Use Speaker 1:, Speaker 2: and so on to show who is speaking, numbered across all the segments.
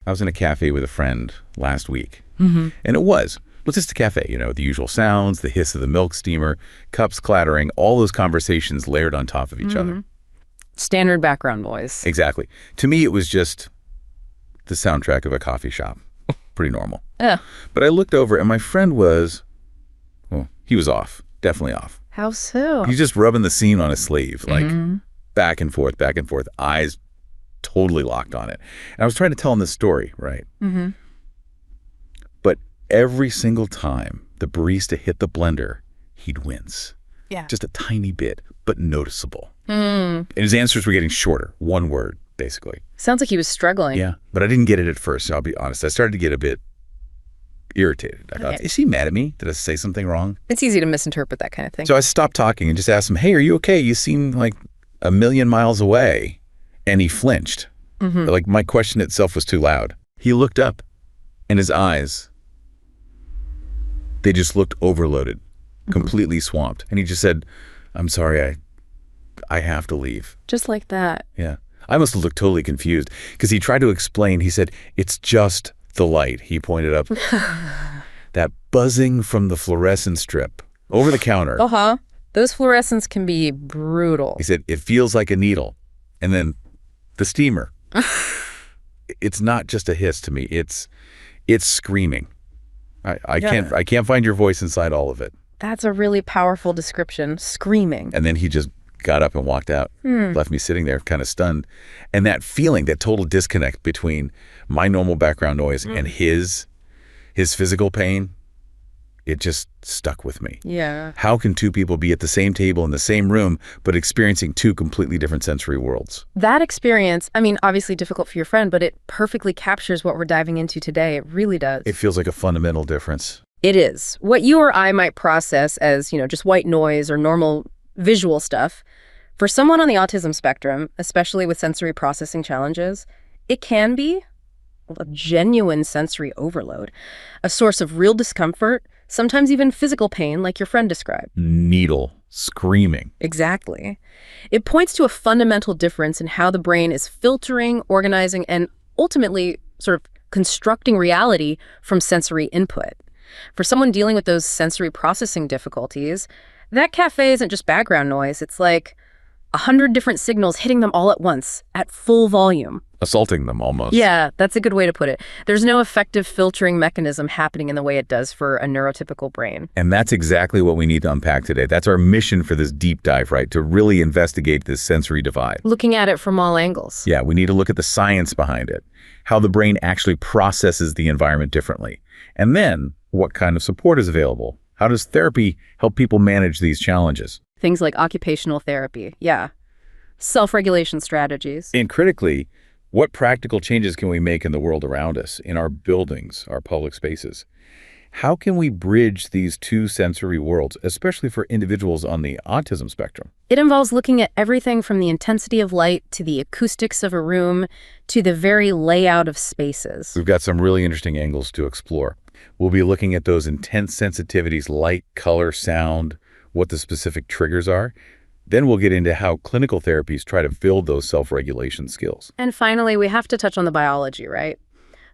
Speaker 1: I was in a cafe with a friend last week, and it was just a cafe, the usual sounds, the hiss of the milk steamer, cups clattering, all those conversations layered on top of each other.
Speaker 2: Standard background noise.
Speaker 1: Exactly. To me, it was just the soundtrack of a coffee shop. Pretty normal.
Speaker 2: Yeah.
Speaker 1: But I looked over, and my friend was, he was off. Definitely off.
Speaker 2: How so?
Speaker 1: He's just rubbing the scene on his sleeve, like back and forth, eyes totally locked on it. And I was trying to tell him this story, right? But every single time the barista hit the blender, he'd wince.
Speaker 2: Yeah.
Speaker 1: Just a tiny bit, but noticeable. And his answers were getting shorter, one word, basically.
Speaker 2: Sounds like he was struggling.
Speaker 1: Yeah, but I didn't get it at first, so I'll be honest. I started to get a bit irritated. I thought, is he mad at me? Did I say something wrong?
Speaker 2: It's easy to misinterpret that kind of thing.
Speaker 1: So I stopped talking and just asked him, hey, are you okay? You seem like a million miles away. And he flinched. Like my question itself was too loud. He looked up, and his eyes, they just looked overloaded, completely swamped. And he just said, I'm sorry, I have to leave.
Speaker 2: Just like that.
Speaker 1: Yeah. I must have looked totally confused because he tried to explain. He said, it's just the light. He pointed up. That buzzing from the fluorescent strip over the counter.
Speaker 2: Those fluorescents can be brutal.
Speaker 1: He said, it feels like a needle. And then the steamer. It's not just a hiss to me. It's screaming. I can't find your voice inside all of it.
Speaker 2: That's a really powerful description. Screaming.
Speaker 1: And then he just got up and walked out, left me sitting there kind of stunned. And that feeling, that total disconnect between my normal background noise and his physical pain, it just stuck with me.
Speaker 2: Yeah.
Speaker 1: How can two people be at the same table in the same room, but experiencing two completely different sensory worlds?
Speaker 2: That experience, I mean, obviously difficult for your friend, but it perfectly captures what we're diving into today. It really does.
Speaker 1: It feels like a fundamental difference.
Speaker 2: It is. What you or I might process as, just white noise or normal visual stuff, for someone on the autism spectrum, especially with sensory processing challenges, it can be a genuine sensory overload, a source of real discomfort, sometimes even physical pain like your friend described.
Speaker 1: Needle, screaming.
Speaker 2: Exactly. It points to a fundamental difference in how the brain is filtering, organizing, and ultimately sort of constructing reality from sensory input. For someone dealing with those sensory processing difficulties, that cafe isn't just background noise. It's like 100 different signals hitting them all at once at full volume.
Speaker 1: Assaulting them almost.
Speaker 2: Yeah, that's a good way to put it. There's no effective filtering mechanism happening in the way it does for a neurotypical brain.
Speaker 1: And that's exactly what we need to unpack today. That's our mission for this deep dive, right? To really investigate this sensory divide.
Speaker 2: Looking at it from all angles.
Speaker 1: Yeah, we need to look at the science behind it, how the brain actually processes the environment differently, and then what kind of support is available. How does therapy help people manage these challenges?
Speaker 2: Things like occupational therapy, yeah. Self-regulation strategies.
Speaker 1: And critically, what practical changes can we make in the world around us, in our buildings, our public spaces? How can we bridge these two sensory worlds, especially for individuals on the autism spectrum?
Speaker 2: It involves looking at everything from the intensity of light to the acoustics of a room to the very layout of spaces.
Speaker 1: We've got some really interesting angles to explore. We'll be looking at those intense sensitivities, light, color, sound, what the specific triggers are. Then we'll get into how clinical therapies try to build those self-regulation skills.
Speaker 2: And finally, we have to touch on the biology, right?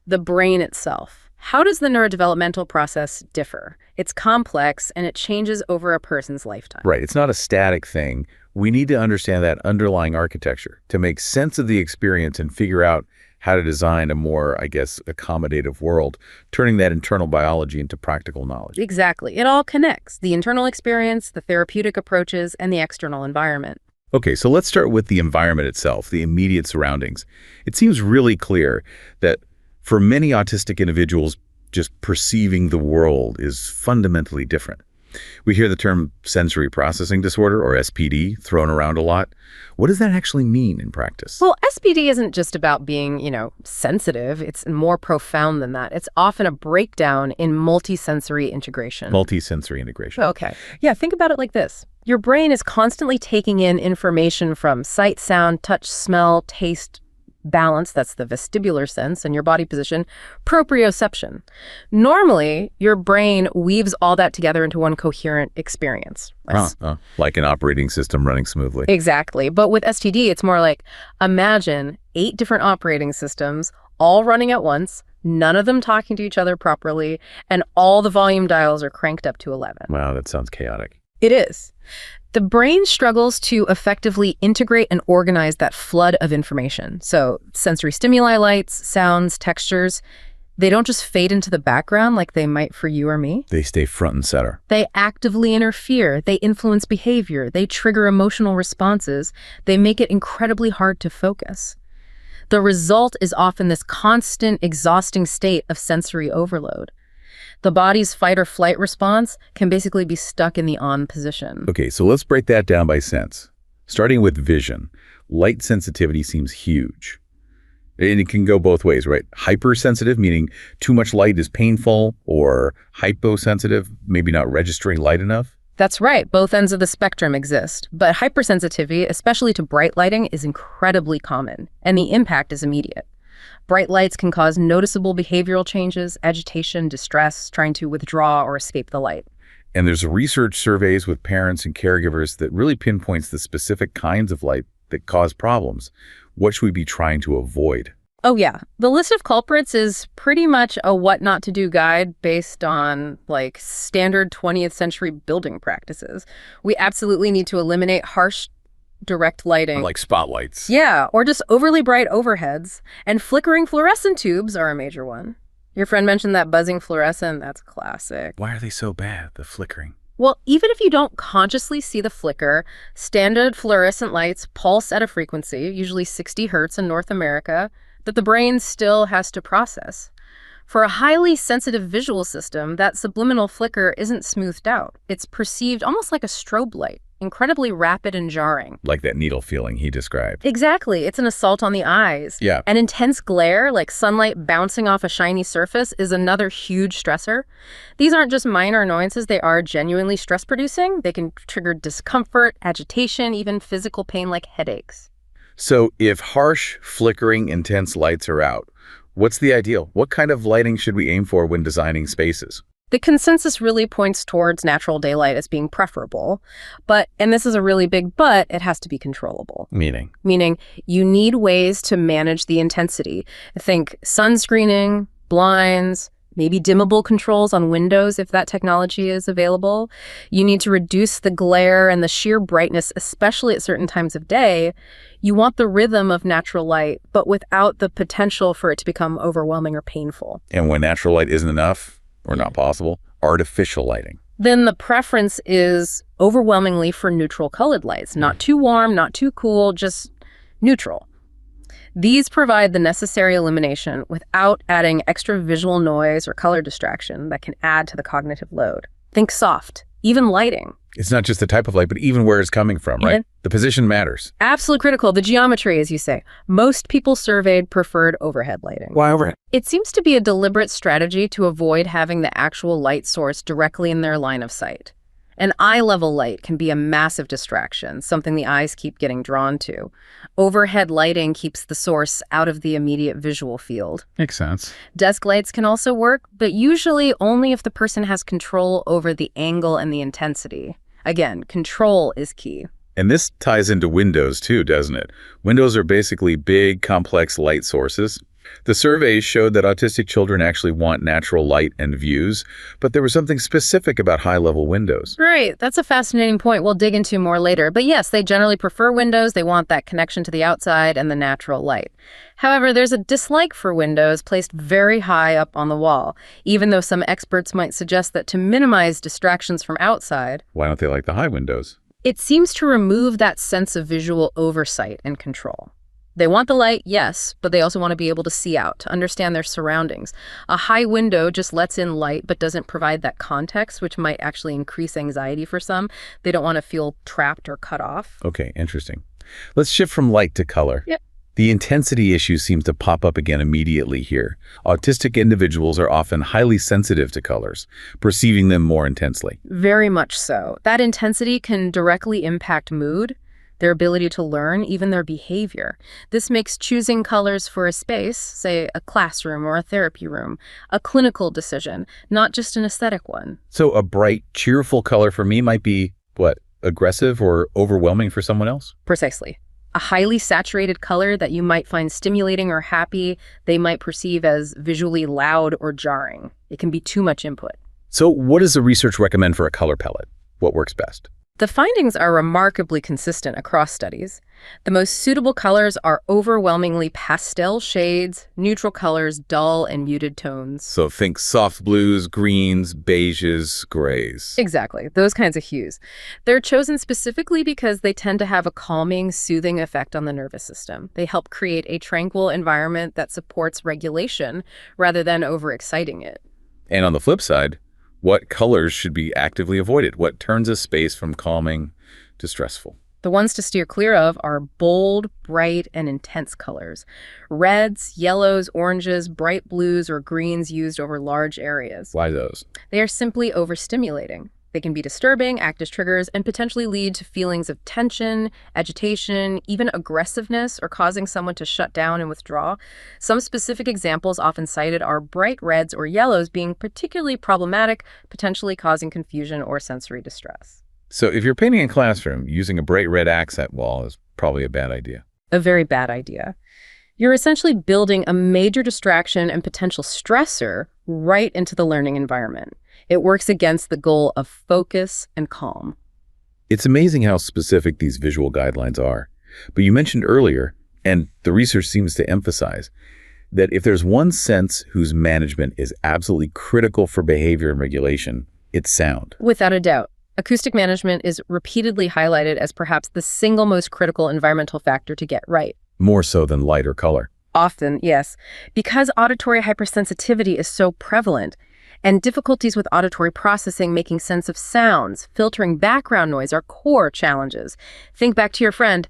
Speaker 2: The brain itself. How does the neurodevelopmental process differ? It's complex and it changes over a person's lifetime.
Speaker 1: Right. It's not a static thing. We need to understand that underlying architecture to make sense of the experience and figure out how to design a more, accommodative world, turning that internal biology into practical knowledge.
Speaker 2: Exactly. It all connects. The internal experience, the therapeutic approaches, and the external environment.
Speaker 1: Okay, so let's start with the environment itself, the immediate surroundings. It seems really clear that for many autistic individuals, just perceiving the world is fundamentally different. We hear the term sensory processing disorder, or SPD, thrown around a lot. What does that actually mean in practice?
Speaker 2: Well, SPD isn't just about being, sensitive. It's more profound than that. It's often a breakdown in multisensory integration.
Speaker 1: Multisensory integration.
Speaker 2: Okay. Yeah, think about it like this. Your brain is constantly taking in information from sight, sound, touch, smell, taste, balance, that's the vestibular sense, and your body position, proprioception. Normally, your brain weaves all that together into one coherent experience.
Speaker 1: Like an operating system running smoothly.
Speaker 2: Exactly. But with STD, it's more like, imagine 8 different operating systems all running at once, none of them talking to each other properly, and all the volume dials are cranked up to 11.
Speaker 1: Wow, that sounds chaotic.
Speaker 2: It is. The brain struggles to effectively integrate and organize that flood of information. So sensory stimuli, lights, sounds, textures, they don't just fade into the background like they might for you or me.
Speaker 1: They stay front and center.
Speaker 2: They actively interfere. They influence behavior. They trigger emotional responses. They make it incredibly hard to focus. The result is often this constant, exhausting state of sensory overload. The body's fight or flight response can basically be stuck in the on position.
Speaker 1: Okay, so let's break that down by sense. Starting with vision, light sensitivity seems huge. And it can go both ways, right? Hypersensitive, meaning too much light is painful, or hyposensitive, maybe not registering light enough.
Speaker 2: That's right. Both ends of the spectrum exist. But hypersensitivity, especially to bright lighting, is incredibly common, and the impact is immediate. Bright lights can cause noticeable behavioral changes, agitation, distress, trying to withdraw or escape the light.
Speaker 1: And there's research surveys with parents and caregivers that really pinpoints the specific kinds of light that cause problems. What should we be trying to avoid?
Speaker 2: Oh yeah, the list of culprits is pretty much a what not to do guide based on like standard 20th century building practices. We absolutely need to eliminate harsh direct lighting.
Speaker 1: Like spotlights.
Speaker 2: Yeah, or just overly bright overheads. And flickering fluorescent tubes are a major one. Your friend mentioned that buzzing fluorescent, that's classic.
Speaker 1: Why are they so bad, the flickering?
Speaker 2: Well, even if you don't consciously see the flicker, standard fluorescent lights pulse at a frequency, usually 60 hertz in North America, that the brain still has to process. For a highly sensitive visual system, that subliminal flicker isn't smoothed out. It's perceived almost like a strobe light, incredibly rapid and jarring.
Speaker 1: Like that needle feeling he described.
Speaker 2: Exactly. It's an assault on the eyes.
Speaker 1: Yeah.
Speaker 2: An intense glare, like sunlight bouncing off a shiny surface, is another huge stressor. These aren't just minor annoyances. They are genuinely stress-producing. They can trigger discomfort, agitation, even physical pain like headaches.
Speaker 1: So if harsh, flickering, intense lights are out, what's the ideal? What kind of lighting should we aim for when designing spaces?
Speaker 2: The consensus really points towards natural daylight as being preferable, but, and this is a really big but, it has to be controllable.
Speaker 1: Meaning
Speaker 2: you need ways to manage the intensity. Think sunscreening, blinds, maybe dimmable controls on windows if that technology is available. You need to reduce the glare and the sheer brightness, especially at certain times of day. You want the rhythm of natural light, but without the potential for it to become overwhelming or painful.
Speaker 1: And when natural light isn't enough, or not possible, artificial lighting.
Speaker 2: Then the preference is overwhelmingly for neutral colored lights. Not too warm, not too cool, just neutral. These provide the necessary illumination without adding extra visual noise or color distraction that can add to the cognitive load. Think soft, even lighting.
Speaker 1: It's not just the type of light, but even where it's coming from, right? The position matters.
Speaker 2: Absolutely critical. The geometry, as you say. Most people surveyed preferred overhead lighting.
Speaker 1: Why overhead?
Speaker 2: It seems to be a deliberate strategy to avoid having the actual light source directly in their line of sight. An eye-level light can be a massive distraction, something the eyes keep getting drawn to. Overhead lighting keeps the source out of the immediate visual field.
Speaker 1: Makes sense.
Speaker 2: Desk lights can also work, but usually only if the person has control over the angle and the intensity. Again, control is key.
Speaker 1: And this ties into windows too, doesn't it? Windows are basically big, complex light sources. The surveys showed that autistic children actually want natural light and views, but there was something specific about high-level windows.
Speaker 2: Right. That's a fascinating point we'll dig into more later. But yes, they generally prefer windows. They want that connection to the outside and the natural light. However, there's a dislike for windows placed very high up on the wall, even though some experts might suggest that to minimize distractions from outside.
Speaker 1: Why don't they like the high windows?
Speaker 2: It seems to remove that sense of visual oversight and control. They want the light, yes, but they also want to be able to see out, to understand their surroundings. A high window just lets in light but doesn't provide that context, which might actually increase anxiety for some. They don't want to feel trapped or cut off.
Speaker 1: Okay, interesting. Let's shift from light to color.
Speaker 2: Yep.
Speaker 1: The intensity issue seems to pop up again immediately here. Autistic individuals are often highly sensitive to colors, perceiving them more intensely.
Speaker 2: Very much so. That intensity can directly impact mood, their ability to learn, even their behavior. This makes choosing colors for a space, say a classroom or a therapy room, a clinical decision, not just an aesthetic one.
Speaker 1: So a bright, cheerful color for me might be, what, aggressive or overwhelming for someone else?
Speaker 2: Precisely. A highly saturated color that you might find stimulating or happy, they might perceive as visually loud or jarring. It can be too much input.
Speaker 1: So what does the research recommend for a color palette? What works best?
Speaker 2: The findings are remarkably consistent across studies. The most suitable colors are overwhelmingly pastel shades, neutral colors, dull and muted tones.
Speaker 1: So think soft blues, greens, beiges, grays.
Speaker 2: Exactly, those kinds of hues. They're chosen specifically because they tend to have a calming, soothing effect on the nervous system. They help create a tranquil environment that supports regulation rather than overexciting it.
Speaker 1: And on the flip side, what colors should be actively avoided? What turns a space from calming to stressful?
Speaker 2: The ones to steer clear of are bold, bright, and intense colors. Reds, yellows, oranges, bright blues, or greens used over large areas.
Speaker 1: Why those?
Speaker 2: They are simply overstimulating. They can be disturbing, act as triggers, and potentially lead to feelings of tension, agitation, even aggressiveness, or causing someone to shut down and withdraw. Some specific examples often cited are bright reds or yellows being particularly problematic, potentially causing confusion or sensory distress.
Speaker 1: So if you're painting in a classroom, using a bright red accent wall is probably a bad idea.
Speaker 2: A very bad idea. You're essentially building a major distraction and potential stressor right into the learning environment. It works against the goal of focus and calm.
Speaker 1: It's amazing how specific these visual guidelines are. But you mentioned earlier, and the research seems to emphasize, that if there's one sense whose management is absolutely critical for behavior and regulation, it's sound.
Speaker 2: Without a doubt. Acoustic management is repeatedly highlighted as perhaps the single most critical environmental factor to get right.
Speaker 1: More so than light or color.
Speaker 2: Often, yes. Because auditory hypersensitivity is so prevalent, and difficulties with auditory processing, making sense of sounds, filtering background noise are core challenges. Think back to your friend,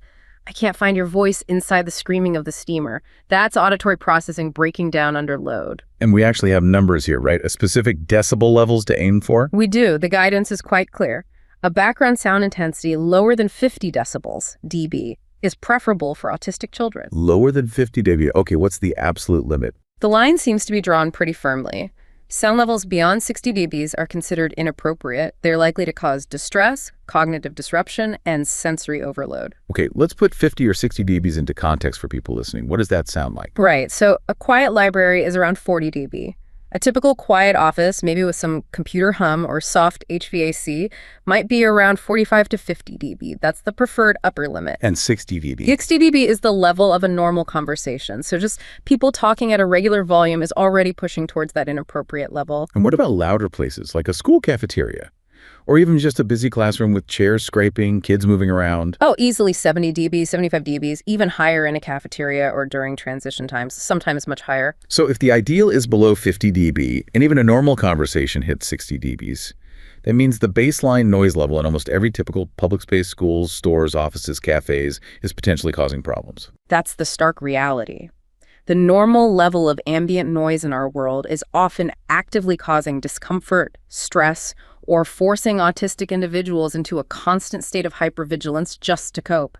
Speaker 2: "I can't find your voice inside the screaming of the steamer." That's auditory processing breaking down under load.
Speaker 1: And we actually have numbers here, right? A specific decibel levels to aim for?
Speaker 2: We do. The guidance is quite clear. A background sound intensity lower than 50 decibels, dB, is preferable for autistic children.
Speaker 1: Lower than 50 dB. Okay, what's the absolute limit?
Speaker 2: The line seems to be drawn pretty firmly. Sound levels beyond 60 dBs are considered inappropriate. They're likely to cause distress, cognitive disruption, and sensory overload.
Speaker 1: Okay, let's put 50 or 60 dBs into context for people listening. What does that sound like?
Speaker 2: Right, so a quiet library is around 40 dB. A typical quiet office, maybe with some computer hum or soft HVAC, might be around 45 to 50 dB. That's the preferred upper limit.
Speaker 1: And 60 dB.
Speaker 2: 60 dB is the level of a normal conversation. So just people talking at a regular volume is already pushing towards that inappropriate level.
Speaker 1: And what about louder places, like a school cafeteria? Or even just a busy classroom with chairs scraping, kids moving around?
Speaker 2: Oh, easily 70 dB, 75 dBs, even higher in a cafeteria or during transition times, sometimes much higher.
Speaker 1: So if the ideal is below 50 dB, and even a normal conversation hits 60 dBs, that means the baseline noise level in almost every typical public space, schools, stores, offices, cafes is potentially causing problems.
Speaker 2: That's the stark reality. The normal level of ambient noise in our world is often actively causing discomfort, stress, or forcing autistic individuals into a constant state of hypervigilance just to cope.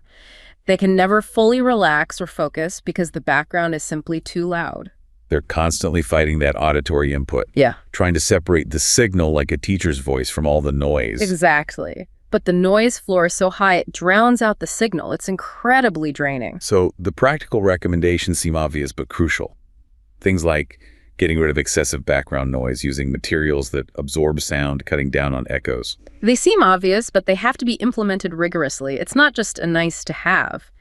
Speaker 2: They can never fully relax or focus because the background is simply too loud.
Speaker 1: They're constantly fighting that auditory input.
Speaker 2: Yeah.
Speaker 1: Trying to separate the signal like a teacher's voice from all the noise.
Speaker 2: Exactly. But the noise floor is so high it drowns out the signal. It's incredibly draining.
Speaker 1: So the practical recommendations seem obvious but crucial. Things like getting rid of excessive background noise, using materials that absorb sound, cutting down on echoes.
Speaker 2: They seem obvious, but they have to be implemented rigorously. It's not just a nice to have.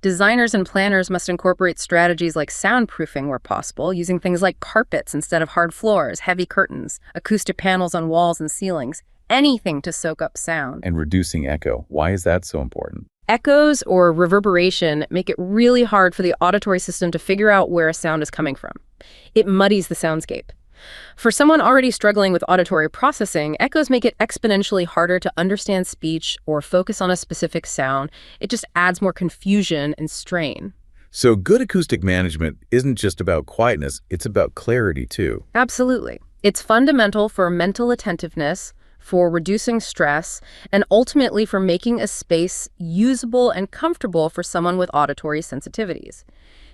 Speaker 2: Designers and planners must incorporate strategies like soundproofing where possible, using things like carpets instead of hard floors, heavy curtains, acoustic panels on walls and ceilings, anything to soak up sound.
Speaker 1: And reducing echo. Why is that so important?
Speaker 2: Echoes or reverberation make it really hard for the auditory system to figure out where a sound is coming from. It muddies the soundscape. For someone already struggling with auditory processing, echoes make it exponentially harder to understand speech or focus on a specific sound. It just adds more confusion and strain.
Speaker 1: So good acoustic management isn't just about quietness, it's about clarity too.
Speaker 2: Absolutely. It's fundamental for mental attentiveness, for reducing stress, and ultimately for making a space usable and comfortable for someone with auditory sensitivities.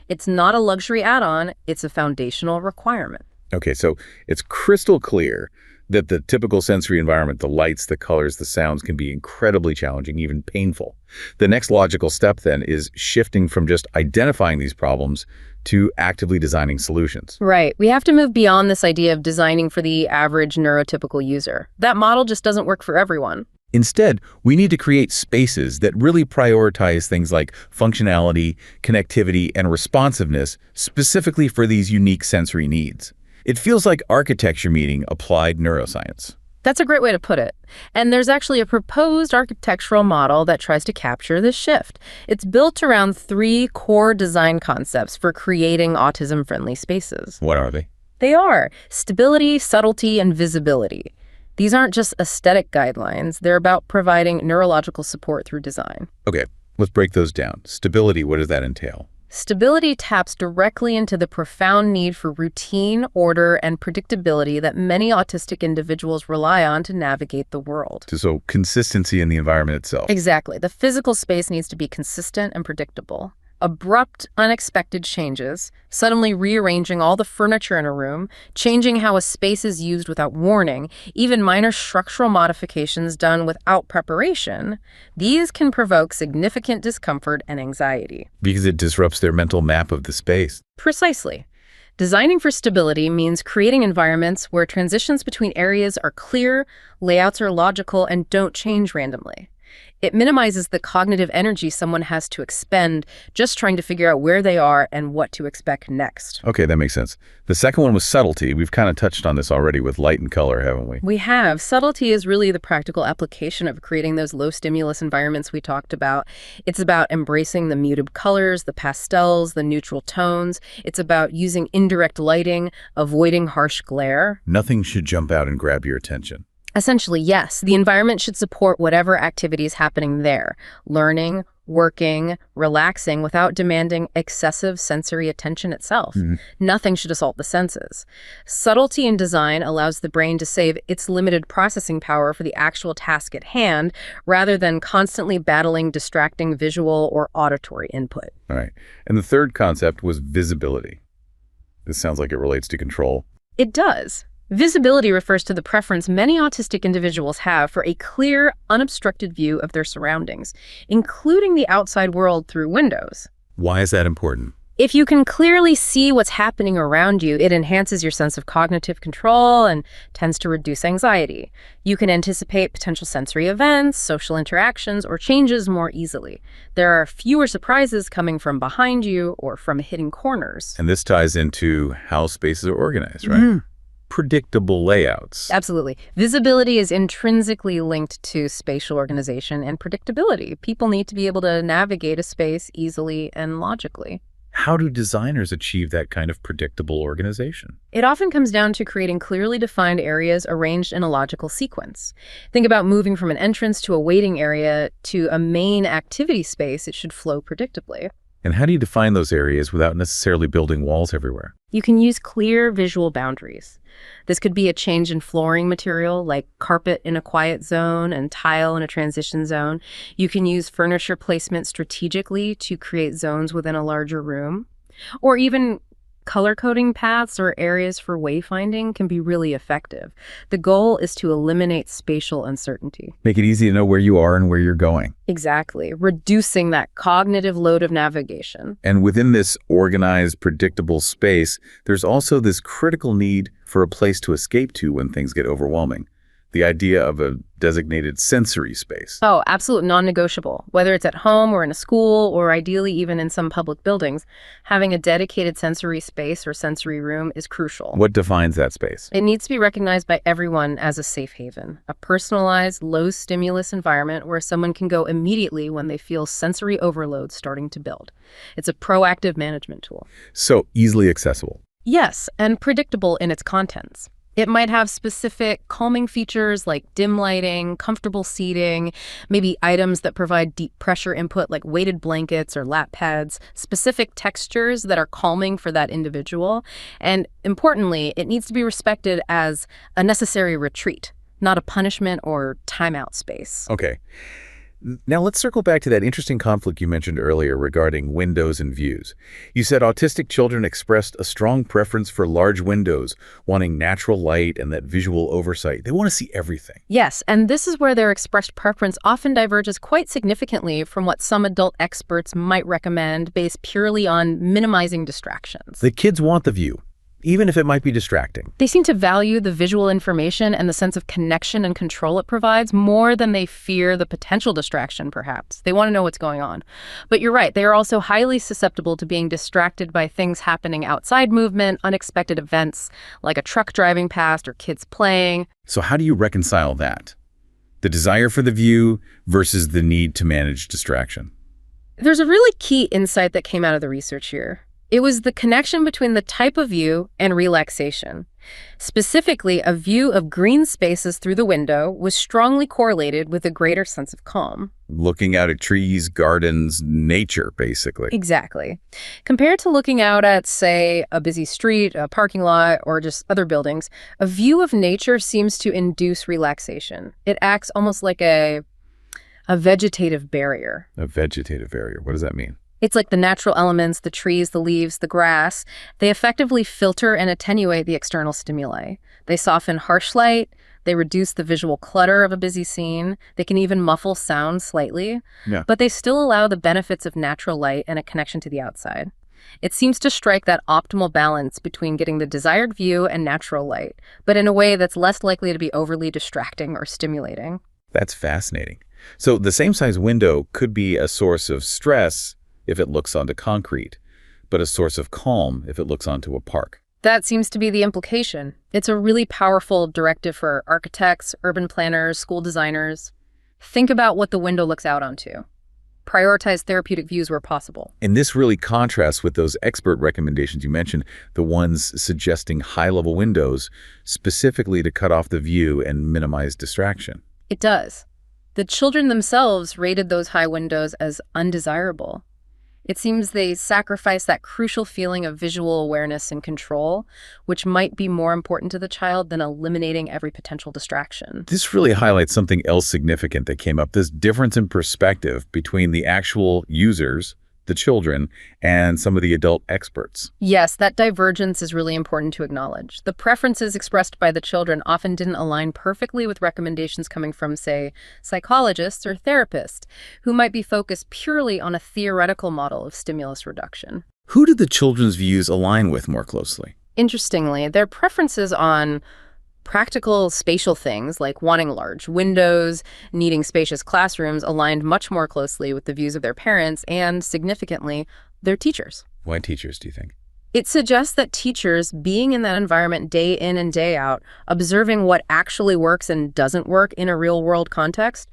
Speaker 2: It's not a luxury add-on, it's a foundational requirement.
Speaker 1: Okay, so it's crystal clear that the typical sensory environment, the lights, the colors, the sounds, can be incredibly challenging, even painful. The next logical step then is shifting from just identifying these problems to actively designing solutions.
Speaker 2: Right. We have to move beyond this idea of designing for the average neurotypical user. That model just doesn't work for everyone.
Speaker 1: Instead, we need to create spaces that really prioritize things like functionality, connectivity, and responsiveness specifically for these unique sensory needs. It feels like architecture meeting applied neuroscience.
Speaker 2: That's a great way to put it. And there's actually a proposed architectural model that tries to capture this shift. It's built around 3 core design concepts for creating autism-friendly spaces.
Speaker 1: What are they?
Speaker 2: They are stability, subtlety, and visibility. These aren't just aesthetic guidelines. They're about providing neurological support through design.
Speaker 1: Okay, let's break those down. Stability, what does that entail?
Speaker 2: Stability taps directly into the profound need for routine, order, and predictability that many autistic individuals rely on to navigate the world.
Speaker 1: So consistency in the environment itself.
Speaker 2: Exactly. The physical space needs to be consistent and predictable. Abrupt, unexpected changes, suddenly rearranging all the furniture in a room, changing how a space is used without warning, even minor structural modifications done without preparation, these can provoke significant discomfort and anxiety.
Speaker 1: Because it disrupts their mental map of the space.
Speaker 2: Precisely. Designing for stability means creating environments where transitions between areas are clear, layouts are logical, and don't change randomly. It minimizes the cognitive energy someone has to expend just trying to figure out where they are and what to expect next.
Speaker 1: Okay, that makes sense. The second one was subtlety. We've kind of touched on this already with light and color, haven't we?
Speaker 2: We have. Subtlety is really the practical application of creating those low-stimulus environments we talked about. It's about embracing the muted colors, the pastels, the neutral tones. It's about using indirect lighting, avoiding harsh glare.
Speaker 1: Nothing should jump out and grab your attention.
Speaker 2: Essentially, yes. The environment should support whatever activity is happening there. Learning, working, relaxing without demanding excessive sensory attention itself. Nothing should assault the senses. Subtlety in design allows the brain to save its limited processing power for the actual task at hand rather than constantly battling distracting visual or auditory input.
Speaker 1: All right. And the third concept was visibility. This sounds like it relates to control.
Speaker 2: It does. Visibility refers to the preference many autistic individuals have for a clear, unobstructed view of their surroundings, including the outside world through windows.
Speaker 1: Why is that important?
Speaker 2: If you can clearly see what's happening around you, it enhances your sense of cognitive control and tends to reduce anxiety. You can anticipate potential sensory events, social interactions, or changes more easily. There are fewer surprises coming from behind you or from hidden corners.
Speaker 1: And this ties into how spaces are organized, right? Predictable layouts.
Speaker 2: Absolutely. Visibility is intrinsically linked to spatial organization and predictability. People need to be able to navigate a space easily and logically.
Speaker 1: How do designers achieve that kind of predictable organization?
Speaker 2: It often comes down to creating clearly defined areas arranged in a logical sequence. Think about moving from an entrance to a waiting area to a main activity space. It should flow predictably.
Speaker 1: And how do you define those areas without necessarily building walls everywhere?
Speaker 2: You can use clear visual boundaries. This could be a change in flooring material, like carpet in a quiet zone and tile in a transition zone. You can use furniture placement strategically to create zones within a larger room. Or even color coding paths or areas for wayfinding can be really effective. The goal is to eliminate spatial uncertainty.
Speaker 1: Make it easy to know where you are and where you're going.
Speaker 2: Exactly, reducing that cognitive load of navigation.
Speaker 1: And within this organized, predictable space, there's also this critical need for a place to escape to when things get overwhelming. The idea of a designated sensory space.
Speaker 2: Oh, absolute non-negotiable. Whether it's at home or in a school or ideally even in some public buildings, having a dedicated sensory space or sensory room is crucial.
Speaker 1: What defines that space?
Speaker 2: It needs to be recognized by everyone as a safe haven, a personalized, low-stimulus environment where someone can go immediately when they feel sensory overload starting to build. It's a proactive management tool.
Speaker 1: So easily accessible.
Speaker 2: Yes, and predictable in its contents. It might have specific calming features like dim lighting, comfortable seating, maybe items that provide deep pressure input like weighted blankets or lap pads, specific textures that are calming for that individual. And importantly, it needs to be respected as a necessary retreat, not a punishment or timeout space.
Speaker 1: Okay. Now let's circle back to that interesting conflict you mentioned earlier regarding windows and views. You said autistic children expressed a strong preference for large windows, wanting natural light and that visual oversight. They want to see everything.
Speaker 2: Yes, and this is where their expressed preference often diverges quite significantly from what some adult experts might recommend based purely on minimizing distractions.
Speaker 1: The kids want the view, even if it might be distracting.
Speaker 2: They seem to value the visual information and the sense of connection and control it provides more than they fear the potential distraction, perhaps. They want to know what's going on. But you're right, they are also highly susceptible to being distracted by things happening outside movement, unexpected events, like a truck driving past or kids playing.
Speaker 1: So how do you reconcile that? The desire for the view versus the need to manage distraction.
Speaker 2: There's a really key insight that came out of the research here. It was the connection between the type of view and relaxation. Specifically, a view of green spaces through the window was strongly correlated with a greater sense of calm.
Speaker 1: Looking out at trees, gardens, nature, basically.
Speaker 2: Exactly. Compared to looking out at, say, a busy street, a parking lot, or just other buildings, a view of nature seems to induce relaxation. It acts almost like a vegetative barrier.
Speaker 1: A vegetative barrier. What does that mean?
Speaker 2: It's like the natural elements, the trees, the leaves, the grass. They effectively filter and attenuate the external stimuli. They soften harsh light. They reduce the visual clutter of a busy scene. They can even muffle sound slightly.
Speaker 1: Yeah.
Speaker 2: But they still allow the benefits of natural light and a connection to the outside. It seems to strike that optimal balance between getting the desired view and natural light, but in a way that's less likely to be overly distracting or stimulating.
Speaker 1: That's fascinating. So the same size window could be a source of stress if it looks onto concrete, but a source of calm if it looks onto a park.
Speaker 2: That seems to be the implication. It's a really powerful directive for architects, urban planners, school designers. Think about what the window looks out onto. Prioritize therapeutic views where possible.
Speaker 1: And this really contrasts with those expert recommendations you mentioned, the ones suggesting high-level windows specifically to cut off the view and minimize distraction.
Speaker 2: It does. The children themselves rated those high windows as undesirable. It seems they sacrifice that crucial feeling of visual awareness and control, which might be more important to the child than eliminating every potential distraction.
Speaker 1: This really highlights something else significant that came up, this difference in perspective between the actual users, the children, and some of the adult experts.
Speaker 2: Yes, that divergence is really important to acknowledge. The preferences expressed by the children often didn't align perfectly with recommendations coming from, say, psychologists or therapists, who might be focused purely on a theoretical model of stimulus reduction.
Speaker 1: Who did the children's views align with more closely?
Speaker 2: Interestingly, their preferences on practical spatial things like wanting large windows, needing spacious classrooms aligned much more closely with the views of their parents and, significantly, their teachers.
Speaker 1: Why teachers, do you think?
Speaker 2: It suggests that teachers, being in that environment day in and day out, observing what actually works and doesn't work in a real-world context,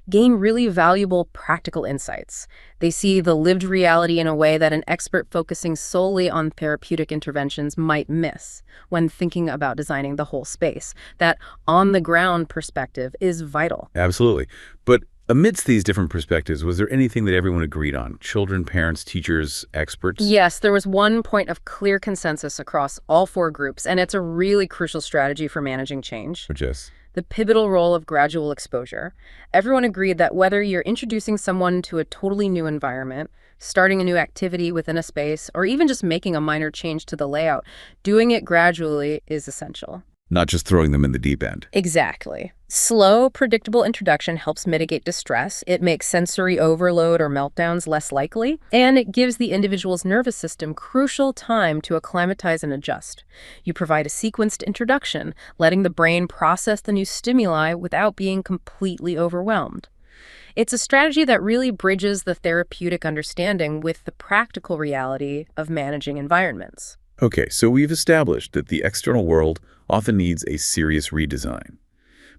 Speaker 2: gain really valuable practical insights. They see the lived reality in a way that an expert focusing solely on therapeutic interventions might miss when thinking about designing the whole space. That on-the-ground perspective is vital.
Speaker 1: Absolutely. But amidst these different perspectives, was there anything that everyone agreed on? Children, parents, teachers, experts?
Speaker 2: Yes, there was one point of clear consensus across all four groups, and it's a really crucial strategy for managing change.
Speaker 1: Which is?
Speaker 2: The pivotal role of gradual exposure. Everyone agreed that whether you're introducing someone to a totally new environment, starting a new activity within a space, or even just making a minor change to the layout, doing it gradually is essential.
Speaker 1: Not just throwing them in the deep end.
Speaker 2: Exactly. Slow, predictable introduction helps mitigate distress. It makes sensory overload or meltdowns less likely, and it gives the individual's nervous system crucial time to acclimatize and adjust. You provide a sequenced introduction, letting the brain process the new stimuli without being completely overwhelmed. It's a strategy that really bridges the therapeutic understanding with the practical reality of managing environments.
Speaker 1: Okay, so we've established that the external world often needs a serious redesign.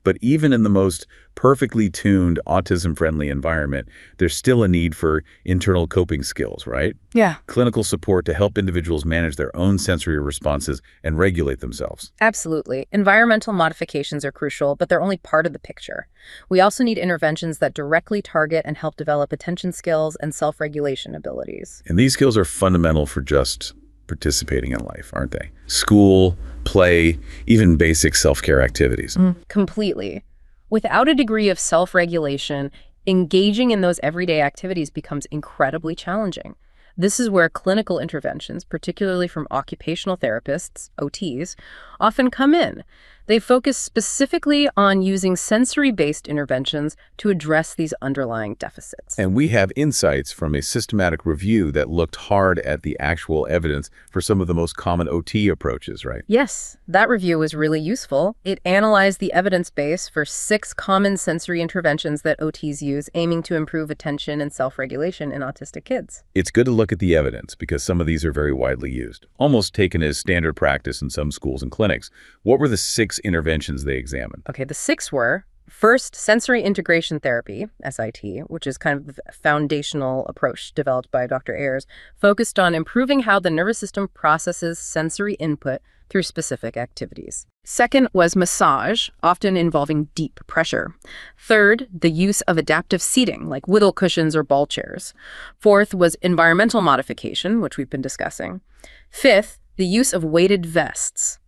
Speaker 1: But even in the most perfectly tuned, autism-friendly environment, there's still a need for internal coping skills, right?
Speaker 2: Yeah.
Speaker 1: Clinical support to help individuals manage their own sensory responses and regulate themselves.
Speaker 2: Absolutely. Environmental modifications are crucial, but they're only part of the picture. We also need interventions that directly target and help develop attention skills and self-regulation abilities.
Speaker 1: And these skills are fundamental for just participating in life, aren't they? School, play, even basic self-care activities.
Speaker 2: Completely. Without a degree of self-regulation, Engaging in those everyday activities becomes incredibly challenging. This is where clinical interventions, particularly from occupational therapists, OTs, often come in. They focus specifically on using sensory-based interventions to address these underlying deficits.
Speaker 1: And we have insights from a systematic review that looked hard at the actual evidence for some of the most common OT approaches, right?
Speaker 2: Yes, that review was really useful. It analyzed the evidence base for 6 common sensory interventions that OTs use, aiming to improve attention and self-regulation in autistic kids.
Speaker 1: It's good to look at the evidence because some of these are very widely used, almost taken as standard practice in some schools and clinics. What were the 6 interventions they examined?
Speaker 2: Okay, the 6 were: first, sensory integration therapy, SIT, which is kind of the foundational approach developed by Dr. Ayers, focused on improving how the nervous system processes sensory input through specific activities. Second was massage, often involving deep pressure. Third, the use of adaptive seating, like whittle cushions or ball chairs. Fourth was environmental modification, which we've been discussing. Fifth, the use of weighted vests.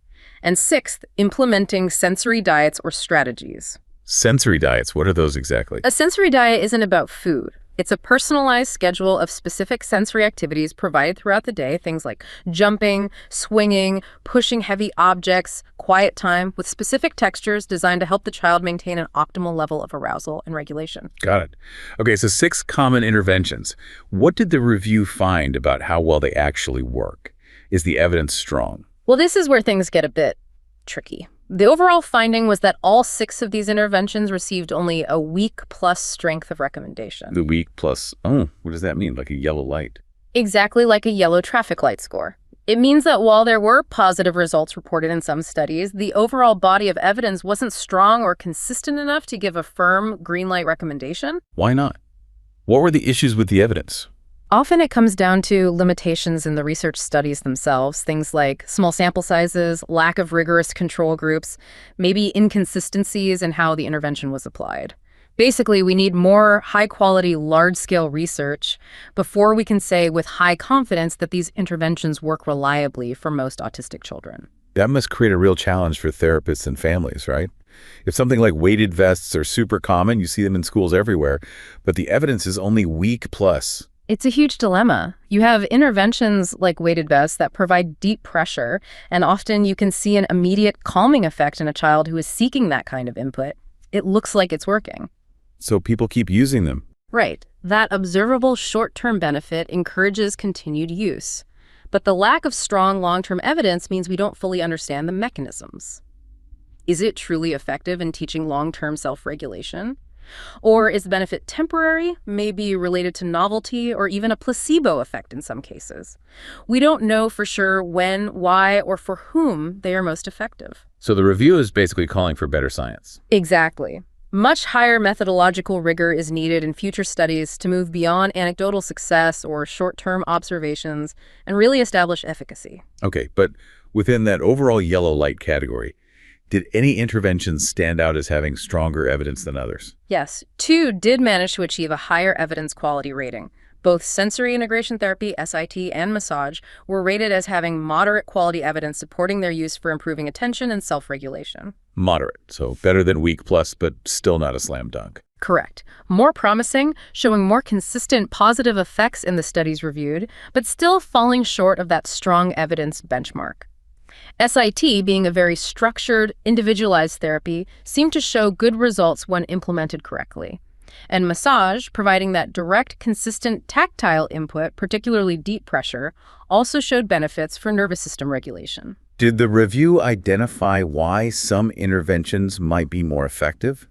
Speaker 2: And sixth, implementing sensory diets or strategies.
Speaker 1: Sensory diets, what are those exactly?
Speaker 2: A sensory diet isn't about food. It's a personalized schedule of specific sensory activities provided throughout the day, things like jumping, swinging, pushing heavy objects, quiet time, with specific textures designed to help the child maintain an optimal level of arousal and regulation.
Speaker 1: Got it. Okay, so 6 common interventions. What did the review find about how well they actually work? Is the evidence strong?
Speaker 2: Well, this is where things get a bit tricky. The overall finding was that all 6 of these interventions received only a week plus strength of recommendation.
Speaker 1: The week plus, what does that mean? Like a yellow light?
Speaker 2: Exactly like a yellow traffic light score. It means that while there were positive results reported in some studies, the overall body of evidence wasn't strong or consistent enough to give a firm green light recommendation.
Speaker 1: Why not? What were the issues with the evidence?
Speaker 2: Often it comes down to limitations in the research studies themselves, things like small sample sizes, lack of rigorous control groups, maybe inconsistencies in how the intervention was applied. Basically, we need more high-quality, large-scale research before we can say with high confidence that these interventions work reliably for most autistic children.
Speaker 1: That must create a real challenge for therapists and families, right? If something like weighted vests are super common, you see them in schools everywhere, but the evidence is only week plus.
Speaker 2: It's a huge dilemma. You have interventions like weighted vests that provide deep pressure, and often you can see an immediate calming effect in a child who is seeking that kind of input. It looks like it's working.
Speaker 1: So people keep using them.
Speaker 2: Right. That observable short-term benefit encourages continued use. But the lack of strong long-term evidence means we don't fully understand the mechanisms. Is it truly effective in teaching long-term self-regulation? Or is the benefit temporary, maybe related to novelty, or even a placebo effect in some cases? We don't know for sure when, why, or for whom they are most effective.
Speaker 1: So the review is basically calling for better science.
Speaker 2: Exactly. Much higher methodological rigor is needed in future studies to move beyond anecdotal success or short-term observations and really establish efficacy.
Speaker 1: Okay, but within that overall yellow light category, did any interventions stand out as having stronger evidence than others?
Speaker 2: Yes, 2 did manage to achieve a higher evidence quality rating. Both sensory integration therapy, SIT, and massage were rated as having moderate quality evidence supporting their use for improving attention and self-regulation.
Speaker 1: Moderate, so better than week plus, but still not a slam dunk.
Speaker 2: Correct. More promising, showing more consistent positive effects in the studies reviewed, but still falling short of that strong evidence benchmark. SIT, being a very structured, individualized therapy, seemed to show good results when implemented correctly. And massage, providing that direct, consistent tactile input, particularly deep pressure, also showed benefits for nervous system regulation.
Speaker 1: Did the review identify why some interventions might be more effective?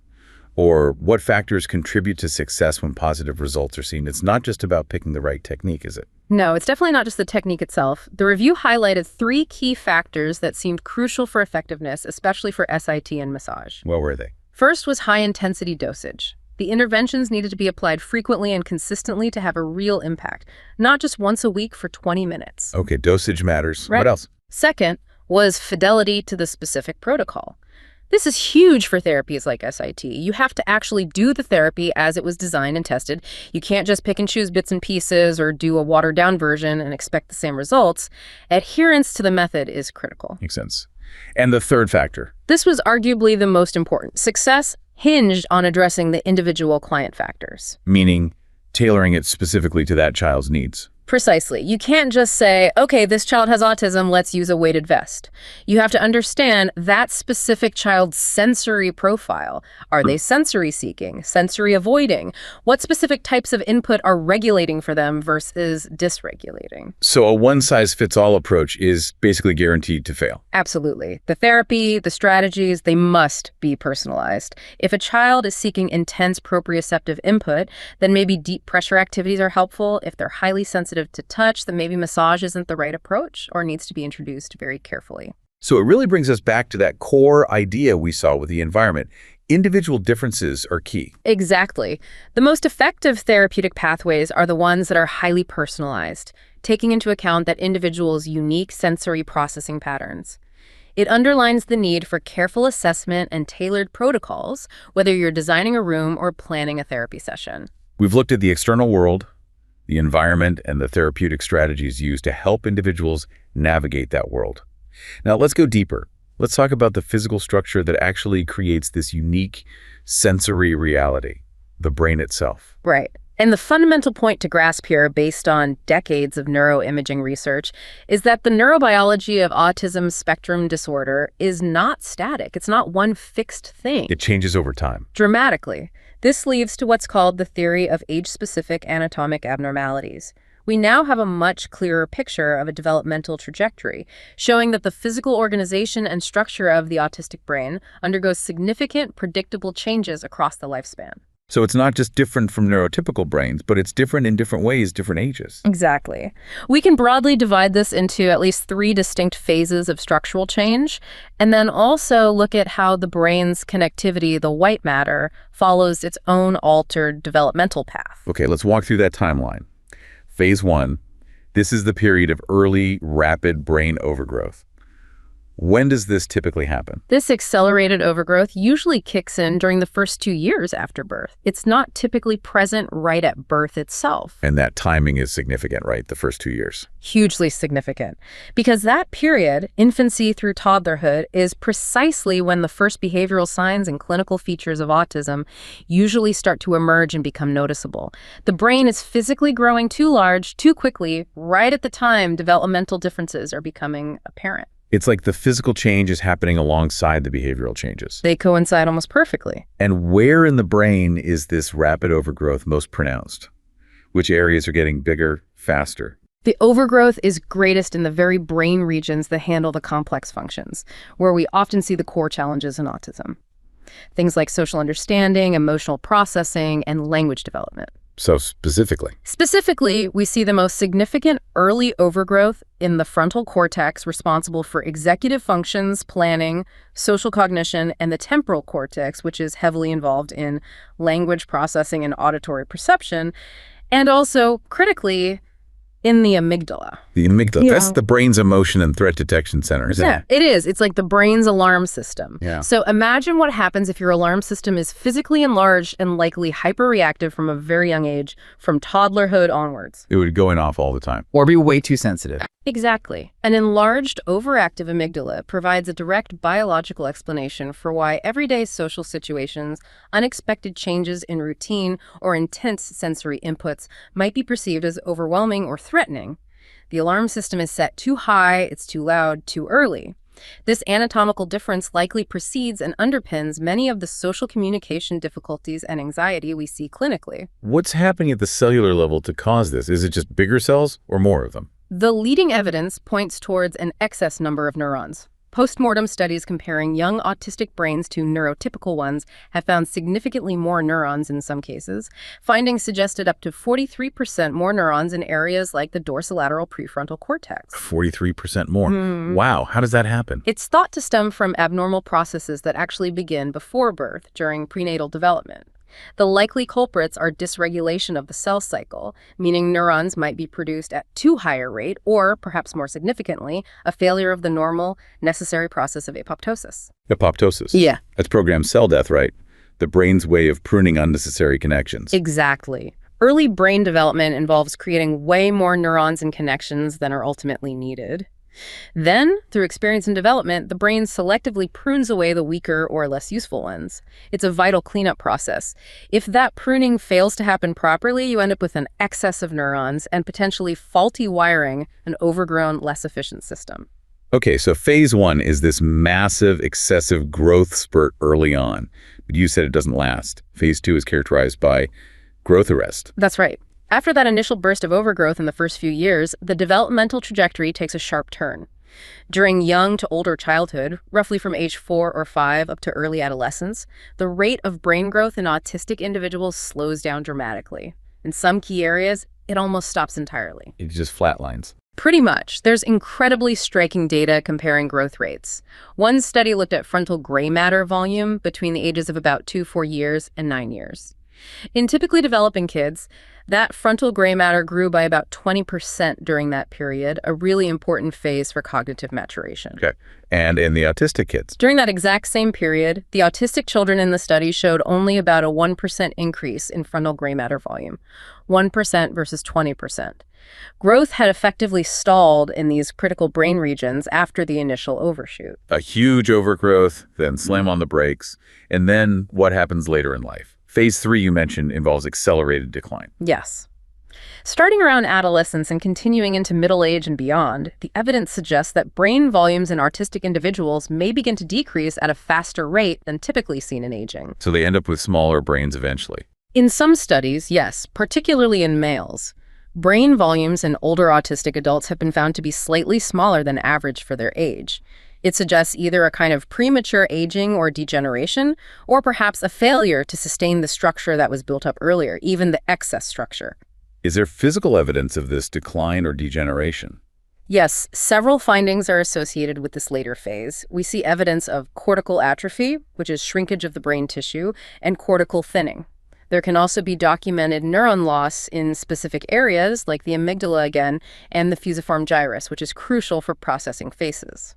Speaker 1: Or what factors contribute to success when positive results are seen? It's not just about picking the right technique, is it?
Speaker 2: No, it's definitely not just the technique itself. The review highlighted 3 key factors that seemed crucial for effectiveness, especially for SIT and massage.
Speaker 1: What were they?
Speaker 2: First was high-intensity dosage. The interventions needed to be applied frequently and consistently to have a real impact, not just once a week for 20 minutes.
Speaker 1: Okay, dosage matters.
Speaker 2: Right.
Speaker 1: What else?
Speaker 2: Second was fidelity to the specific protocol. This is huge for therapies like SIT. You have to actually do the therapy as it was designed and tested. You can't just pick and choose bits and pieces or do a watered-down version and expect the same results. Adherence to the method is critical.
Speaker 1: Makes sense. And the third factor?
Speaker 2: This was arguably the most important. Success hinged on addressing the individual client factors.
Speaker 1: Meaning tailoring it specifically to that child's needs.
Speaker 2: Precisely. You can't just say, okay, this child has autism, let's use a weighted vest. You have to understand that specific child's sensory profile. Are they sensory seeking, sensory avoiding? What specific types of input are regulating for them versus dysregulating?
Speaker 1: So a one-size-fits-all approach is basically guaranteed to fail.
Speaker 2: Absolutely. The therapy, the strategies, they must be personalized. If a child is seeking intense proprioceptive input, then maybe deep pressure activities are helpful. If they're highly sensitive to touch, then maybe massage isn't the right approach or needs to be introduced very carefully.
Speaker 1: So it really brings us back to that core idea we saw with the environment. Individual differences are key.
Speaker 2: Exactly. The most effective therapeutic pathways are the ones that are highly personalized, taking into account that individual's unique sensory processing patterns. It underlines the need for careful assessment and tailored protocols, whether you're designing a room or planning a therapy session.
Speaker 1: We've looked at the external world, the environment, and the therapeutic strategies used to help individuals navigate that world. Now let's go deeper. Let's talk about the physical structure that actually creates this unique sensory reality, the brain itself.
Speaker 2: Right. And the fundamental point to grasp here, based on decades of neuroimaging research, is that the neurobiology of autism spectrum disorder is not static. It's not one fixed thing.
Speaker 1: It changes over time.
Speaker 2: Dramatically. This leads to what's called the theory of age-specific anatomic abnormalities. We now have a much clearer picture of a developmental trajectory, showing that the physical organization and structure of the autistic brain undergoes significant, predictable changes across the lifespan.
Speaker 1: So it's not just different from neurotypical brains, but it's different in different ways, different ages.
Speaker 2: Exactly. We can broadly divide this into at least 3 distinct phases of structural change, and then also look at how the brain's connectivity, the white matter, follows its own altered developmental path.
Speaker 1: Okay, let's walk through that timeline. Phase 1, this is the period of early, rapid brain overgrowth. When does this typically happen?
Speaker 2: This accelerated overgrowth usually kicks in during the first 2 years after birth. It's not typically present right at birth itself.
Speaker 1: And that timing is significant, right? The first 2 years.
Speaker 2: Hugely significant. Because that period, infancy through toddlerhood, is precisely when the first behavioral signs and clinical features of autism usually start to emerge and become noticeable. The brain is physically growing too large, too quickly, right at the time developmental differences are becoming apparent.
Speaker 1: It's like the physical change is happening alongside the behavioral changes.
Speaker 2: They coincide almost perfectly.
Speaker 1: And where in the brain is this rapid overgrowth most pronounced? Which areas are getting bigger, faster?
Speaker 2: The overgrowth is greatest in the very brain regions that handle the complex functions, where we often see the core challenges in autism. Things like social understanding, emotional processing, and language development.
Speaker 1: So specifically?
Speaker 2: Specifically, we see the most significant early overgrowth in the frontal cortex responsible for executive functions, planning, social cognition, and the temporal cortex, which is heavily involved in language processing and auditory perception, and also, critically, in the amygdala.
Speaker 1: The amygdala. That's the brain's emotion and threat detection center, isn't it?
Speaker 2: It is. It's like the brain's alarm system.
Speaker 1: Yeah.
Speaker 2: So imagine what happens if your alarm system is physically enlarged and likely hyperreactive from a very young age, from toddlerhood onwards.
Speaker 1: It would go in off all the time.
Speaker 3: Or be way too sensitive.
Speaker 2: Exactly. An enlarged, overactive amygdala provides a direct biological explanation for why everyday social situations, unexpected changes in routine, or intense sensory inputs might be perceived as overwhelming or threatening. The alarm system is set too high, it's too loud, too early. This anatomical difference likely precedes and underpins many of the social communication difficulties and anxiety we see clinically.
Speaker 1: What's happening at the cellular level to cause this? Is it just bigger cells or more of them?
Speaker 2: The leading evidence points towards an excess number of neurons. Postmortem studies comparing young autistic brains to neurotypical ones have found significantly more neurons in some cases. Findings suggested up to 43% more neurons in areas like the dorsolateral prefrontal cortex.
Speaker 1: 43% more. Wow, how does that happen?
Speaker 2: It's thought to stem from abnormal processes that actually begin before birth, during prenatal development. The likely culprits are dysregulation of the cell cycle, meaning neurons might be produced at too high a rate, or, perhaps more significantly, a failure of the normal, necessary process of apoptosis.
Speaker 1: Apoptosis?
Speaker 2: Yeah.
Speaker 1: That's programmed cell death, right? The brain's way of pruning unnecessary connections.
Speaker 2: Exactly. Early brain development involves creating way more neurons and connections than are ultimately needed. Then, through experience and development, the brain selectively prunes away the weaker or less useful ones. It's a vital cleanup process. If that pruning fails to happen properly, you end up with an excess of neurons and potentially faulty wiring, an overgrown, less efficient system.
Speaker 1: Okay, so phase one is this massive, excessive growth spurt early on. But you said it doesn't last. Phase two is characterized by growth arrest.
Speaker 2: That's right. After that initial burst of overgrowth in the first few years, the developmental trajectory takes a sharp turn. During young to older childhood, roughly from age 4 or 5 up to early adolescence, the rate of brain growth in autistic individuals slows down dramatically. In some key areas, it almost stops entirely.
Speaker 1: It just flatlines.
Speaker 2: Pretty much. There's incredibly striking data comparing growth rates. One study looked at frontal gray matter volume between the ages of about 4 years and 9 years. In typically developing kids, that frontal gray matter grew by about 20% during that period, a really important phase for cognitive maturation.
Speaker 1: Okay. And in the autistic kids?
Speaker 2: During that exact same period, the autistic children in the study showed only about a 1% increase in frontal gray matter volume, 1% versus 20%. Growth had effectively stalled in these critical brain regions after the initial overshoot.
Speaker 1: A huge overgrowth, then slam on the brakes, and then what happens later in life? Phase three, you mentioned, involves accelerated decline.
Speaker 2: Yes. Starting around adolescence and continuing into middle age and beyond, the evidence suggests that brain volumes in autistic individuals may begin to decrease at a faster rate than typically seen in aging.
Speaker 1: So they end up with smaller brains eventually.
Speaker 2: In some studies, yes, particularly in males. Brain volumes in older autistic adults have been found to be slightly smaller than average for their age. It suggests either a kind of premature aging or degeneration, or perhaps a failure to sustain the structure that was built up earlier, even the excess structure.
Speaker 1: Is there physical evidence of this decline or degeneration?
Speaker 2: Yes, several findings are associated with this later phase. We see evidence of cortical atrophy, which is shrinkage of the brain tissue, and cortical thinning. There can also be documented neuron loss in specific areas, like the amygdala again, and the fusiform gyrus, which is crucial for processing faces.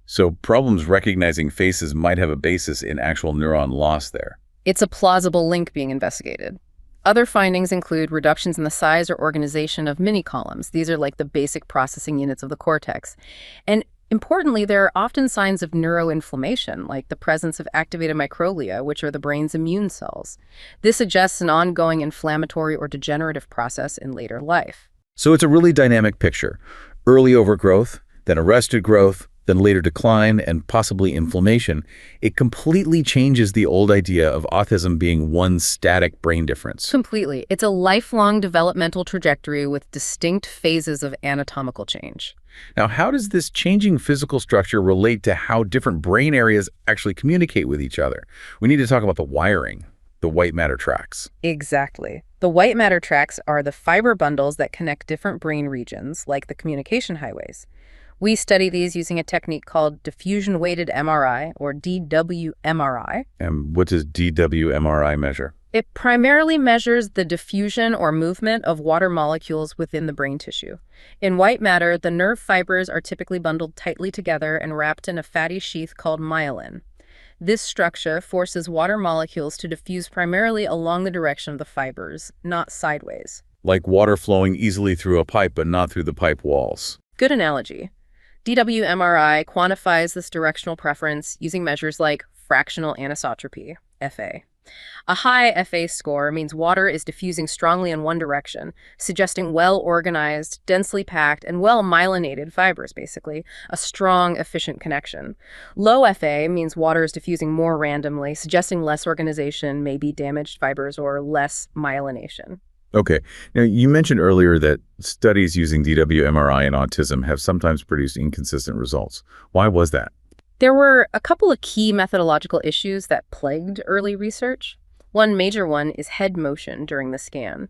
Speaker 1: So problems recognizing faces might have a basis in actual neuron loss there.
Speaker 2: It's a plausible link being investigated. Other findings include reductions in the size or organization of mini-columns. These are like the basic processing units of the cortex. And importantly, there are often signs of neuroinflammation, like the presence of activated microglia, which are the brain's immune cells. This suggests an ongoing inflammatory or degenerative process in later life.
Speaker 1: So it's a really dynamic picture. Early overgrowth, then arrested growth, then later decline, and possibly inflammation. It completely changes the old idea of autism being one static brain difference.
Speaker 2: Completely. It's a lifelong developmental trajectory with distinct phases of anatomical change.
Speaker 1: Now, how does this changing physical structure relate to how different brain areas actually communicate with each other? We need to talk about the wiring, the white matter tracts.
Speaker 2: Exactly. The white matter tracts are the fiber bundles that connect different brain regions, like the communication highways. We study these using a technique called diffusion-weighted MRI, or DWMRI.
Speaker 1: And what does DWMRI measure?
Speaker 2: It primarily measures the diffusion or movement of water molecules within the brain tissue. In white matter, the nerve fibers are typically bundled tightly together and wrapped in a fatty sheath called myelin. This structure forces water molecules to diffuse primarily along the direction of the fibers, not sideways.
Speaker 1: Like water flowing easily through a pipe, but not through the pipe walls.
Speaker 2: Good analogy. DWMRI quantifies this directional preference using measures like fractional anisotropy, FA. A high FA score means water is diffusing strongly in one direction, suggesting well-organized, densely packed, and well-myelinated fibers, basically, a strong, efficient connection. Low FA means water is diffusing more randomly, suggesting less organization, maybe damaged fibers, or less myelination.
Speaker 1: Okay. Now, you mentioned earlier that studies using DWMRI in autism have sometimes produced inconsistent results. Why was that?
Speaker 2: There were a couple of key methodological issues that plagued early research. One major one is head motion during the scan.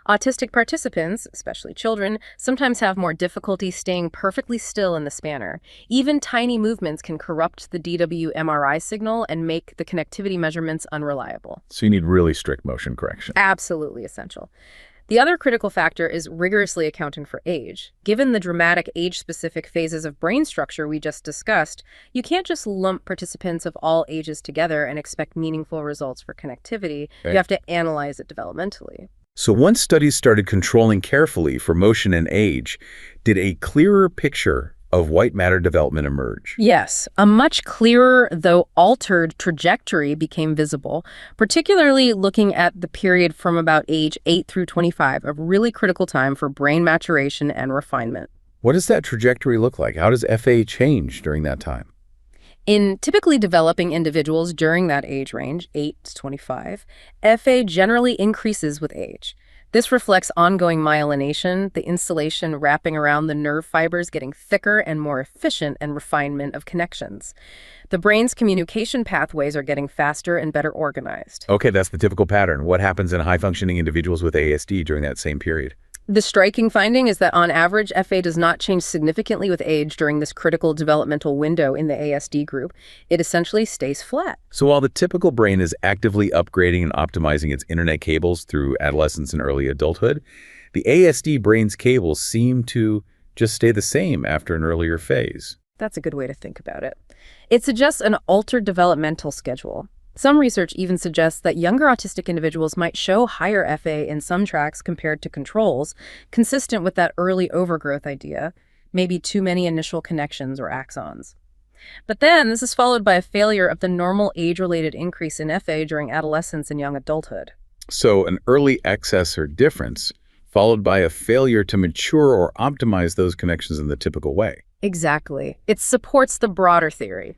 Speaker 2: Autistic participants, especially children, sometimes have more difficulty staying perfectly still in the spanner. Even tiny movements can corrupt the DWMRI signal and make the connectivity measurements unreliable.
Speaker 1: So you need really strict motion correction.
Speaker 2: Absolutely essential. The other critical factor is rigorously accounting for age. Given the dramatic age-specific phases of brain structure we just discussed, you can't just lump participants of all ages together and expect meaningful results for connectivity.
Speaker 1: Okay.
Speaker 2: You have to analyze it developmentally.
Speaker 1: So once studies started controlling carefully for motion and age, did a clearer picture of white matter development emerge.
Speaker 2: Yes, a much clearer, though altered, trajectory became visible, particularly looking at the period from about age 8 through 25, a really critical time for brain maturation and refinement.
Speaker 1: What does that trajectory look like? How does FA change during that time?
Speaker 2: In typically developing individuals during that age range, 8 to 25, FA generally increases with age. This reflects ongoing myelination, the insulation wrapping around the nerve fibers getting thicker and more efficient, and refinement of connections. The brain's communication pathways are getting faster and better organized.
Speaker 1: Okay, that's the typical pattern. What happens in high-functioning individuals with ASD during that same period?
Speaker 2: The striking finding is that on average, FA does not change significantly with age during this critical developmental window in the ASD group. It essentially stays flat.
Speaker 1: So while the typical brain is actively upgrading and optimizing its internet cables through adolescence and early adulthood, the ASD brain's cables seem to just stay the same after an earlier phase.
Speaker 2: That's a good way to think about it. It suggests an altered developmental schedule. Some research even suggests that younger autistic individuals might show higher FA in some tracks compared to controls, consistent with that early overgrowth idea, maybe too many initial connections or axons. But then this is followed by a failure of the normal age-related increase in FA during adolescence and young adulthood.
Speaker 1: So an early excess or difference, followed by a failure to mature or optimize those connections in the typical way.
Speaker 2: Exactly. It supports the broader theory.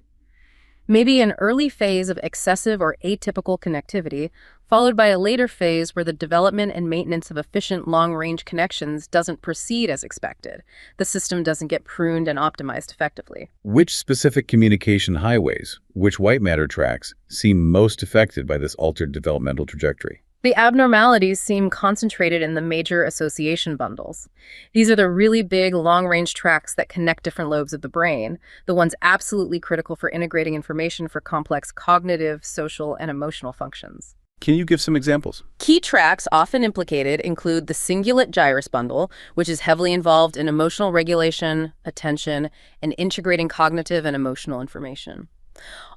Speaker 2: Maybe an early phase of excessive or atypical connectivity, followed by a later phase where the development and maintenance of efficient long-range connections doesn't proceed as expected. The system doesn't get pruned and optimized effectively.
Speaker 1: Which specific communication highways, which white matter tracks, seem most affected by this altered developmental trajectory?
Speaker 2: The abnormalities seem concentrated in the major association bundles. These are the really big, long-range tracts that connect different lobes of the brain, the ones absolutely critical for integrating information for complex cognitive, social, and emotional functions.
Speaker 1: Can you give some examples?
Speaker 2: Key tracks often implicated include the cingulate gyrus bundle, which is heavily involved in emotional regulation, attention, and integrating cognitive and emotional information.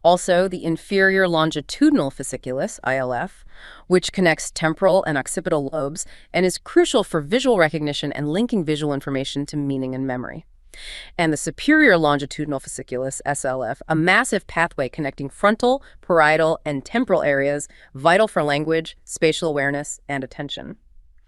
Speaker 2: Also, the inferior longitudinal fasciculus, ILF, which connects temporal and occipital lobes and is crucial for visual recognition and linking visual information to meaning and memory. And the superior longitudinal fasciculus, SLF, a massive pathway connecting frontal, parietal, and temporal areas vital for language, spatial awareness, and attention.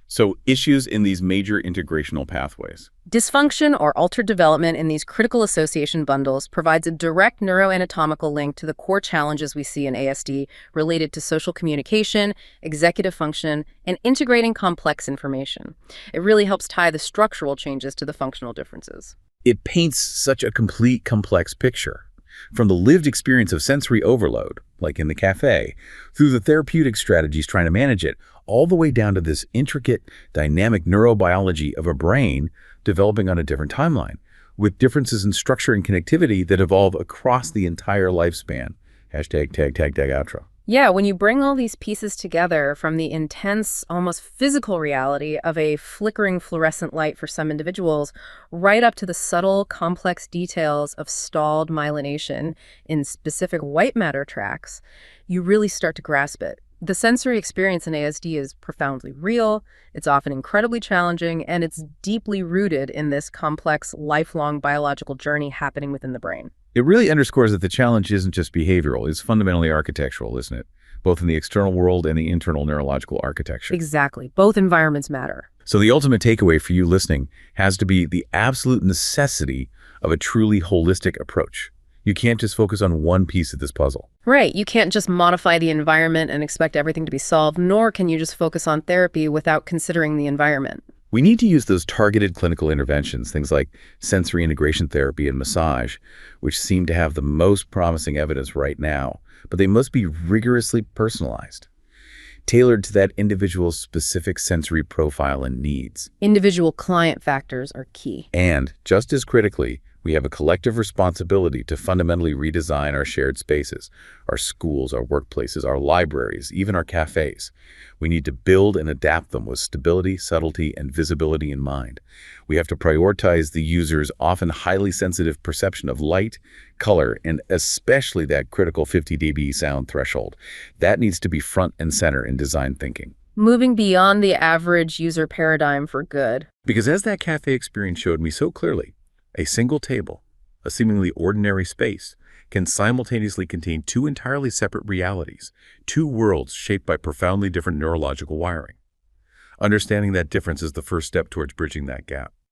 Speaker 1: So issues in these major integrational pathways.
Speaker 2: Dysfunction or altered development in these critical association bundles provides a direct neuroanatomical link to the core challenges we see in ASD related to social communication, executive function, and integrating complex information. It really helps tie the structural changes to the functional differences.
Speaker 1: It paints such a complete, complex picture. From the lived experience of sensory overload, like in the cafe, through the therapeutic strategies trying to manage it, all the way down to this intricate, dynamic neurobiology of a brain developing on a different timeline, with differences in structure and connectivity that evolve across the entire lifespan. Hashtag tag outro.
Speaker 2: Yeah, when you bring all these pieces together, from the intense, almost physical reality of a flickering fluorescent light for some individuals, right up to the subtle, complex details of stalled myelination in specific white matter tracks, you really start to grasp it. The sensory experience in ASD is profoundly real, it's often incredibly challenging, and it's deeply rooted in this complex, lifelong biological journey happening within the brain.
Speaker 1: It really underscores that the challenge isn't just behavioral, it's fundamentally architectural, isn't it? Both in the external world and the internal neurological architecture.
Speaker 2: Exactly. Both environments matter.
Speaker 1: So the ultimate takeaway for you listening has to be the absolute necessity of a truly holistic approach. You can't just focus on one piece of this puzzle.
Speaker 2: Right. You can't just modify the environment and expect everything to be solved, nor can you just focus on therapy without considering the environment.
Speaker 1: We need to use those targeted clinical interventions, things like sensory integration therapy and massage, which seem to have the most promising evidence right now, but they must be rigorously personalized, tailored to that individual's specific sensory profile and needs.
Speaker 2: Individual client factors are key.
Speaker 1: And, just as critically, we have a collective responsibility to fundamentally redesign our shared spaces, our schools, our workplaces, our libraries, even our cafes. We need to build and adapt them with stability, subtlety, and visibility in mind. We have to prioritize the user's often highly sensitive perception of light, color, and especially that critical 50 dB sound threshold. That needs to be front and center in design thinking.
Speaker 2: Moving beyond the average user paradigm for good.
Speaker 1: Because as that cafe experience showed me so clearly, A single table, a seemingly ordinary space, can simultaneously contain two entirely separate realities, two worlds shaped by profoundly different neurological wiring. Understanding that difference is the first step towards bridging that gap.